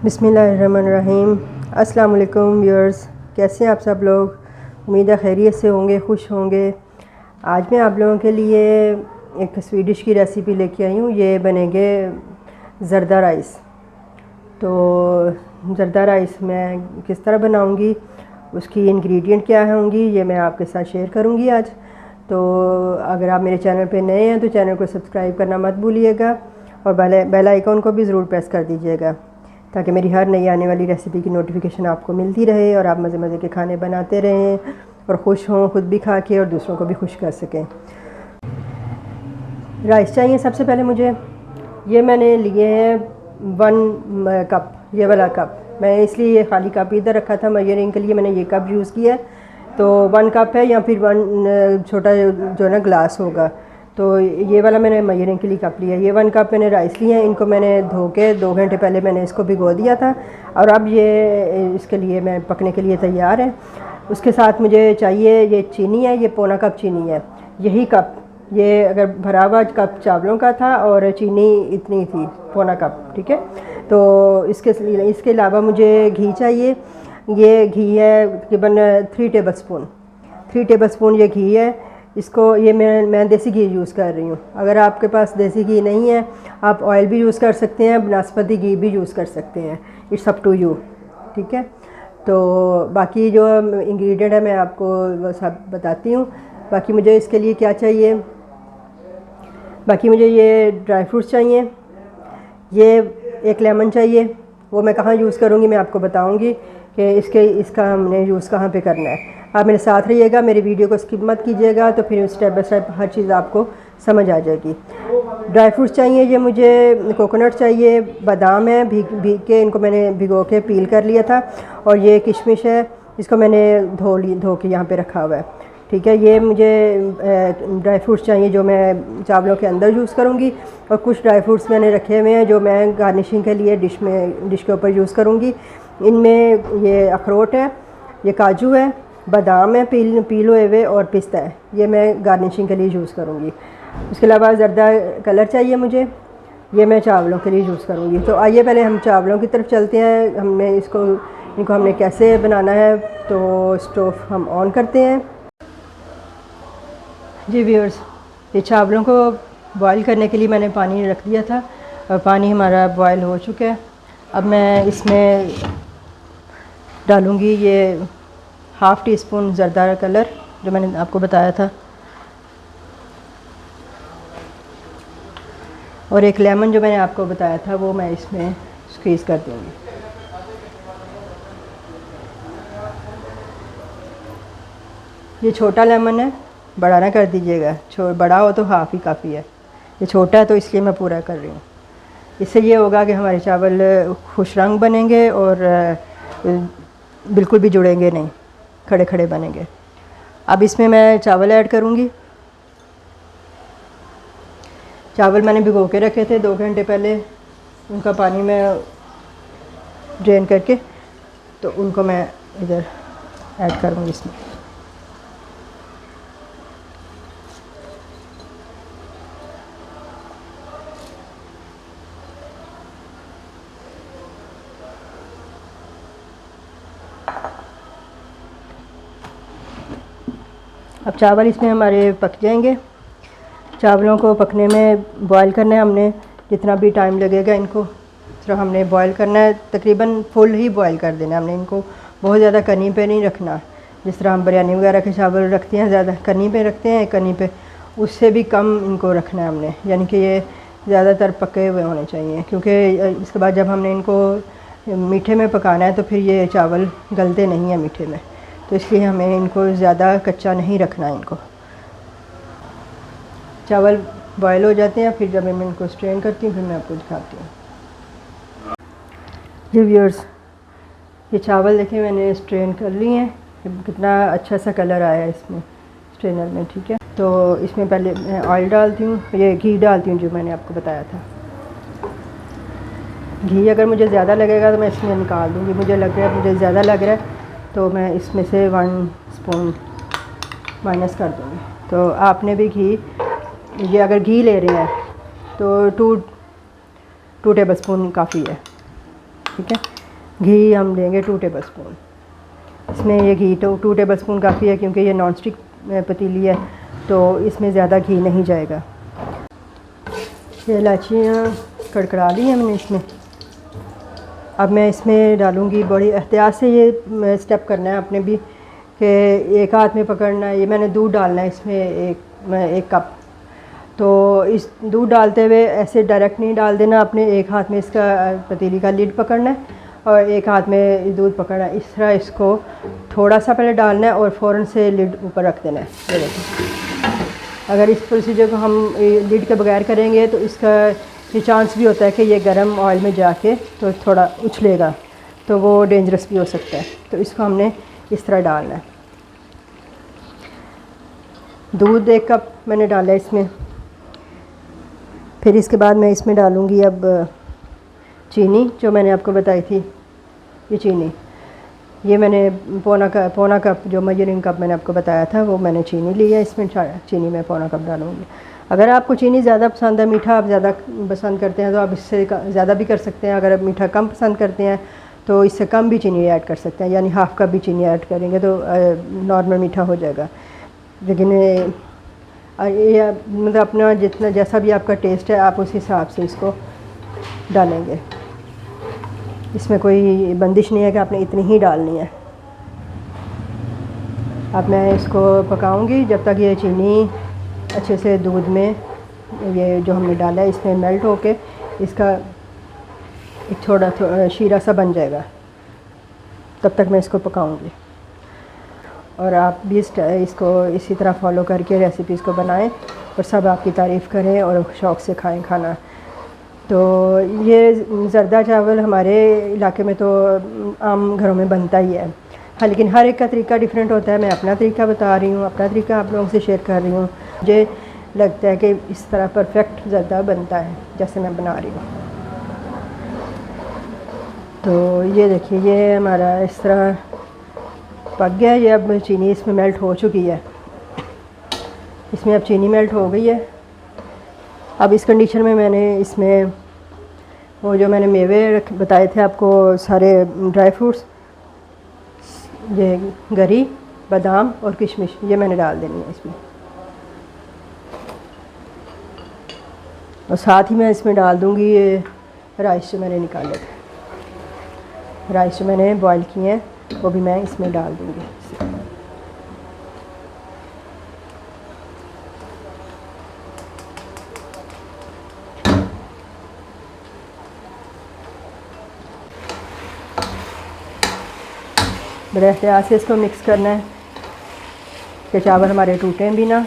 बिस्मिल्लाहिर्रहमानिर्रहीम। अस्सलाम वालेकुम व्यूअर्स, कैसे हैं आप सब लोग? उम्मीद है खैरियत से होंगे, खुश होंगे। आज मैं आप लोगों के लिए एक स्वीडिश की रेसिपी लेके आई हूँ। ये बनेंगे ज़र्दा राइस। तो ज़र्दा राइस मैं किस तरह बनाऊँगी, उसकी इंग्रेडिएंट क्या होंगी, ये मैं आपके साथ शेयर करूँगी आज। तो अगर आप मेरे चैनल पे नए हैं तो चैनल को सब्सक्राइब करना मत भूलिएगा और बेल आइकॉन को भी ज़रूर प्रेस कर दीजिएगा, ताकि मेरी हर नई आने वाली रेसिपी की नोटिफिकेशन आपको मिलती रहे और आप मज़े मज़े के खाने बनाते रहें और खुश हों, खुद भी खा के और दूसरों को भी खुश कर सकें। राइस चाहिए सबसे पहले मुझे। ये मैंने लिए हैं 1 कप, ये वाला कप। मैं इसलिए ये खाली कप इधर रखा था, मेजरिंग के लिए मैंने ये कप यूज़ किया। तो 1 कप है या फिर 1 छोटा जो ना ग्लास होगा, तो ये वाला मैंने मेजरिंग के लिए कप लिया। ये 1 कप मैंने राइस लिए हैं। इनको मैंने धो के 2 घंटे पहले मैंने इसको भिगो दिया था और अब ये इसके लिए मैं पकने के लिए तैयार है। उसके साथ मुझे चाहिए ये चीनी है, ये पौना कप चीनी है। यही कप, ये अगर भरा हुआ कप चावलों का था और चीनी इतनी थी, पौना कप, ठीक है। तो इसके अलावा मुझे घी चाहिए। ये घी है तकरीबन 3 टेबल स्पून ये घी है। इसको ये मैं देसी घी यूज़ कर रही हूँ। अगर आपके पास देसी घी नहीं है, आप ऑयल भी यूज़ कर सकते हैं, नाशपाती घी भी यूज़ कर सकते हैं। इट्स अप टू यू, ठीक है। तो बाकी जो इंग्रेडिएंट है मैं आपको वो सब बताती हूँ। बाकी मुझे इसके लिए क्या चाहिए, बाकी मुझे ये ड्राई फ्रूट्स चाहिए, ये 1 लेमन चाहिए। वो मैं कहाँ यूज़ करूँगी मैं आपको बताऊँगी कि इसका हमने यूज़ कहाँ पे करना है। आप मेरे साथ रहिएगा, मेरी वीडियो को स्किप मत कीजिएगा, तो फिर स्टेप बाय स्टेप हर चीज़ आपको समझ आ जाएगी। ड्राई फ्रूट्स चाहिए, ये मुझे कोकोनट चाहिए, बादाम है, भीग के इनको मैंने भिगो के पील कर लिया था, और ये किशमिश है, इसको मैंने धो के यहाँ पे रखा हुआ है, ठीक है। ये मुझे ड्राई फ्रूट्स चाहिए जो मैं चावलों के अंदर यूज़ करूँगी, और कुछ ड्राई फ्रूट्स मैंने रखे हुए हैं जो मैं गार्निशिंग के लिए डिश के ऊपर यूज़ करूँगी। इनमें ये अखरोट है, ये काजू है, बादाम है पील हुए, और पिस्ता है, ये मैं गार्निशिंग के लिए यूज़ करूँगी। उसके अलावा ज़र्दा कलर चाहिए मुझे, ये मैं चावलों के लिए यूज़ करूँगी। तो आइए पहले हम चावलों की तरफ चलते हैं। इनको हमने कैसे बनाना है। तो स्टोव हम ऑन करते हैं। जी व्यूअर्स, ये चावलों को बॉईल करने के लिए मैंने पानी रख दिया था और पानी हमारा बॉईल हो चुका है। अब मैं इसमें डालूँगी ये ½ टीस्पून ज़र्दा कलर जो मैंने आपको बताया था, और 1 लेमन जो मैंने आपको बताया था वो मैं इसमें स्क्वीज़ कर दूँगी। ये छोटा लेमन है, बड़ा ना कर दीजिएगा, बड़ा हो तो हाफ़ ही काफ़ी है। ये छोटा है तो इसलिए मैं पूरा कर रही हूँ। इससे ये होगा कि हमारे चावल खुश रंग बनेंगे और बिल्कुल भी जुड़ेंगे नहीं, खड़े खड़े बनेंगे। अब इसमें मैं चावल ऐड करूँगी। चावल मैंने भिगो के रखे थे 2 घंटे पहले, उनका पानी मैं ड्रेन करके तो उनको मैं इधर ऐड करूँगी इसमें। अब चावल इसमें हमारे पक जाएंगे। चावलों को पकने में बॉईल करना है हमने, जितना भी टाइम लगेगा इनको सिर्फ हमने बॉईल करना है। तकरीबन फुल ही बॉईल कर देना हमने इनको, बहुत ज़्यादा कनी पे नहीं रखना। जिस तरह हम बिरयानी वगैरह के चावल रखते हैं, ज़्यादा कनी पे रखते हैं, कनी पे उससे भी कम इनको रखना है हमने, यानी कि ये ज़्यादातर पके हुए होने चाहिए, क्योंकि इसके बाद जब हमने इनको मीठे में पकाना है तो फिर ये चावल गलते नहीं हैं मीठे में, तो इसलिए हमें इनको ज़्यादा कच्चा नहीं रखना है। इनको चावल बॉयल हो जाते हैं, फिर जब मैं इनको स्ट्रेन करती हूँ फिर मैं आपको दिखाती हूँ। जी व्यूअर्स, ये चावल देखें मैंने स्ट्रेन कर लिए हैं, कितना अच्छा सा कलर आया है इसमें स्ट्रेनर में, ठीक है। तो इसमें पहले मैं ऑयल डालती हूँ, ये घी डालती हूँ जो मैंने आपको बताया था। घी अगर मुझे ज़्यादा लगेगा तो मैं इसमें निकाल दूँगी, मुझे ज़्यादा लग रहा है तो मैं इसमें से 1 स्पून माइनस कर दूँगी। तो आपने भी घी, ये अगर घी ले रहे हैं तो 2 टेबल स्पून काफ़ी है, ठीक है। घी हम लेंगे 2 टेबल स्पून। इसमें ये घी तो 2 टेबल स्पून काफ़ी है, क्योंकि ये नॉन स्टिक पतीली है तो इसमें ज़्यादा घी नहीं जाएगा। ये इलायचियाँ कड़कड़ा ली हैं मैंने इसमें। अब मैं इसमें डालूँगी, बड़ी एहतियात से ये स्टेप करना है आपने भी, कि एक हाथ में पकड़ना है। ये मैंने दूध डालना है इसमें एक कप। तो इस दूध डालते हुए ऐसे डायरेक्ट नहीं डाल देना, अपने एक हाथ में इसका पतीली का लिड पकड़ना है और एक हाथ में दूध पकड़ना है। इस तरह इसको थोड़ा सा पहले डालना है और फ़ौरन से लिड ऊपर रख देना है। ये देखिए, अगर इस प्रोसीजर को हम लिड के बगैर करेंगे तो इसका ये चांस भी होता है कि ये गर्म ऑयल में जाके तो थोड़ा उछलेगा, तो वो डेंजरस भी हो सकता है। तो इसको हमने इस तरह डालना है। दूध 1 कप मैंने डाला है इसमें। फिर इसके बाद मैं इसमें डालूँगी अब चीनी, जो मैंने आपको बताई थी। ये चीनी, ये मैंने पौना कप जो मेजरिंग कप मैंने आपको बताया था, वो मैंने चीनी ली है। इसमें चीनी मैं पौना कप डालूँगी। अगर आपको चीनी ज़्यादा पसंद है, मीठा आप ज़्यादा पसंद करते हैं, तो आप इससे ज़्यादा भी कर सकते हैं। अगर आप मीठा कम पसंद करते हैं तो इससे कम भी चीनी ऐड कर सकते हैं, यानी हाफ़ कप भी चीनी ऐड करेंगे तो नॉर्मल मीठा हो जाएगा। लेकिन ये मतलब अपना जितना जैसा भी आपका टेस्ट है आप उस हिसाब से इसको डालेंगे। इसमें कोई बंदिश नहीं है कि आपने इतनी ही डालनी है। अब मैं इसको पकाऊंगी जब तक ये चीनी अच्छे से दूध में, ये जो हमने डाला है इसमें मेल्ट होके इसका एक थोड़ा शीरा सा बन जाएगा, तब तक मैं इसको पकाऊंगी। और आप भी इसको इसी तरह फॉलो करके रेसिपीज़ को बनाएं और सब आपकी तारीफ़ करें और शौक़ से खाएं खाना। तो ये ज़रदा चावल हमारे इलाके में तो आम घरों में बनता ही है। हाँ, लेकिन हर एक का तरीका डिफरेंट होता है। मैं अपना तरीका बता रही हूँ, अपना तरीका आप लोगों से शेयर कर रही हूँ। मुझे लगता है कि इस तरह परफेक्ट ज़रदा बनता है जैसे मैं बना रही हूँ। तो ये देखिए, ये हमारा इस तरह पक गया। ये अब चीनी इसमें मेल्ट हो चुकी है। इसमें अब चीनी मेल्ट हो गई है। अब इस कंडीशन में मैंने इसमें वो जो मैंने मेवे बताए थे आपको, सारे ड्राई फ्रूट्स, ये गरी, बादाम और किशमिश, ये मैंने डाल देनी है इसमें। और साथ ही मैं इसमें डाल दूँगी ये राइस जो मैंने निकाले थे। राइस जो मैंने बॉईल किए हैं वो भी मैं इसमें डाल दूँगी। बड़े एहतियात से इसको मिक्स करना है कि चावल हमारे टूटें भी ना।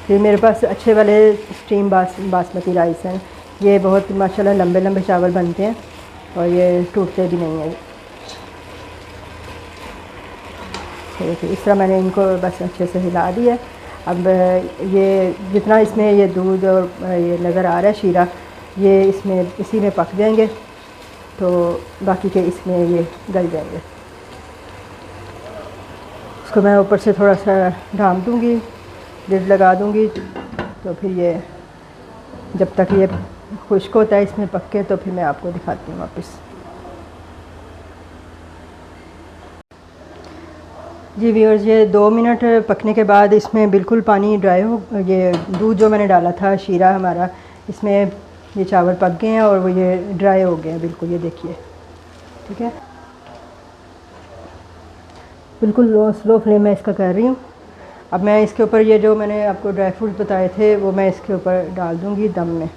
ये मेरे पास अच्छे वाले स्टीम बासमती राइस हैं। ये बहुत माशाल्लाह लंबे लंबे चावल बनते हैं और ये टूटते भी नहीं हैं। देखिए, इस तरह मैंने इनको बस अच्छे से हिला दिया। अब ये जितना इसमें ये दूध और ये नज़र आ रहा है शीरा, ये इसमें इसी में पक जाएंगे, तो बाकी के इसमें ये गल जाएंगे। इसको मैं ऊपर से थोड़ा सा ढाँप दूँगी, लिड लगा दूँगी, तो फिर ये जब तक ये खुश्क होता है इसमें पक के, तो फिर मैं आपको दिखाती हूँ वापस। जी व्यूअर्स, ये 2 मिनट पकने के बाद इसमें बिल्कुल पानी ड्राई हो, ये दूध जो मैंने डाला था शीरा हमारा, इसमें ये चावल पक गए हैं और वो ये ड्राई हो गए हैं बिल्कुल। ये देखिए, ठीक है, बिल्कुल स्लो फ्लेम में इसका कर रही हूँ। अब मैं इसके ऊपर ये जो मैंने आपको ड्राई फ्रूट्स बताए थे वो मैं इसके ऊपर डाल दूँगी दम में।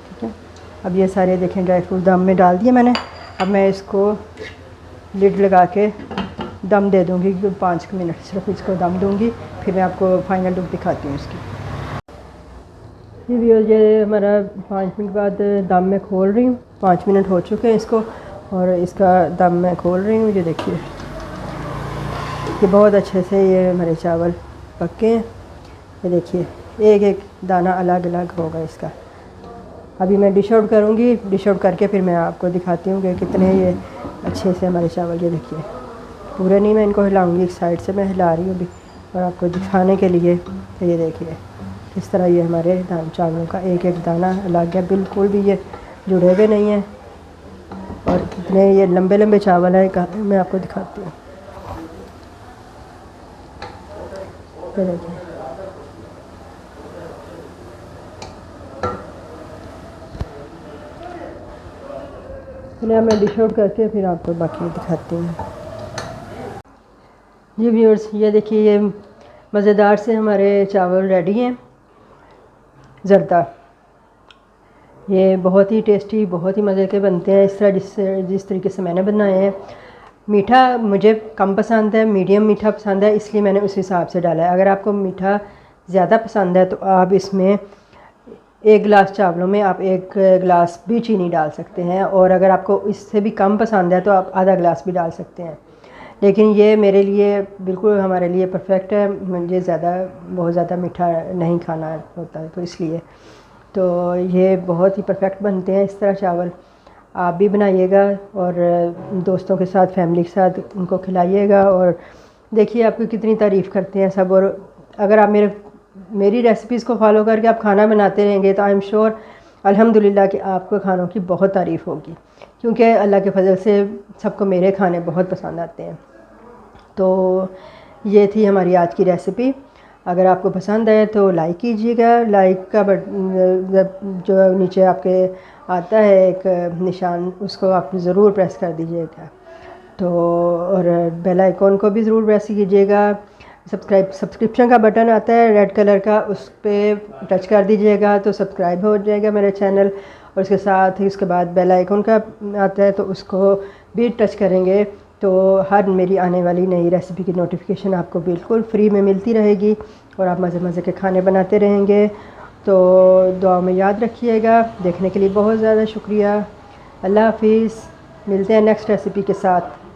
ठीक है, अब ये सारे देखें ड्राई फ्रूट दम में डाल दिए मैंने। अब मैं इसको लिड लगा के दम दे दूँगी 5 मिनट, सिर्फ इसको दम दूँगी, फिर मैं आपको फाइनल लुक दिखाती हूँ इसकी। ये हमारा 5 मिनट बाद दम में खोल रही हूँ। 5 मिनट हो चुके हैं इसको, और इसका दम मैं खोल रही हूँ। ये देखिए, ये बहुत अच्छे से ये हमारे चावल पके हैं। ये देखिए, एक एक दाना अलग अलग होगा इसका। अभी मैं डिश आउट करूँगी, डिश आउट करके फिर मैं आपको दिखाती हूँ कि कितने ये अच्छे से हमारे चावल। ये देखिए, पूरे नहीं, मैं इनको हिलाऊँगी, एक साइड से मैं हिला रही हूँ अभी, और आपको दिखाने के लिए तो ये देखिए किस तरह ये हमारे दाल चावलों का एक एक दाना अलग है, बिल्कुल भी ये जुड़े हुए नहीं हैं। और कितने ये लंबे लंबे चावल हैं, मैं आपको दिखाती हूँ। ये देखिए, चलिए मैं डिश आउट करके फिर आपको बाकी दिखाती हूँ। जी व्यूअर्स, ये देखिए ये मज़ेदार से हमारे चावल रेडी हैं ज़रदा। ये बहुत ही टेस्टी, बहुत ही मज़े के बनते हैं इस तरह जिस तरीके से मैंने बनाए हैं। मीठा मुझे कम पसंद है, मीडियम मीठा पसंद है, इसलिए मैंने उस हिसाब से डाला है। अगर आपको मीठा ज़्यादा पसंद है तो आप इसमें 1 गिलास चावलों में आप 1 गिलास भी चीनी डाल सकते हैं, और अगर आपको इससे भी कम पसंद है तो आप आधा गिलास भी डाल सकते हैं। लेकिन ये मेरे लिए बिल्कुल हमारे लिए परफेक्ट है। मुझे बहुत ज़्यादा मीठा नहीं खाना होता है, तो इसलिए तो ये बहुत ही परफेक्ट बनते हैं इस तरह चावल। आप भी बनाइएगा और दोस्तों के साथ, फैमिली के साथ उनको खिलाइएगा, और देखिए आपको कितनी तारीफ़ करते हैं सब। और अगर आप मेरी रेसिपीज़ को फॉलो करके आप खाना बनाते रहेंगे तो आई एम श्योर अल्हम्दुलिल्लाह कि आपको खानों की बहुत तारीफ़ होगी, क्योंकि अल्लाह के फजल से सबको मेरे खाने बहुत पसंद आते हैं। तो ये थी हमारी आज की रेसिपी। अगर आपको पसंद आए तो लाइक कीजिएगा। लाइक का जो नीचे आपके आता है एक निशान, उसको आप ज़रूर प्रेस कर दीजिएगा। तो और बेल आइकॉन को भी ज़रूर प्रेस कीजिएगा। सब्सक्रिप्शन का बटन आता है रेड कलर का, उस पर टच कर दीजिएगा तो सब्सक्राइब हो जाएगा मेरे चैनल। और उसके साथ ही उसके बाद बेल आइकॉन का आता है, तो उसको भी टच करेंगे तो हर मेरी आने वाली नई रेसिपी की नोटिफिकेशन आपको बिल्कुल फ्री में मिलती रहेगी, और आप मज़े मज़े के खाने बनाते रहेंगे। तो दुआ में याद रखिएगा। देखने के लिए बहुत ज़्यादा शुक्रिया। अल्लाह हाफिज़। मिलते हैं नेक्स्ट रेसिपी के साथ।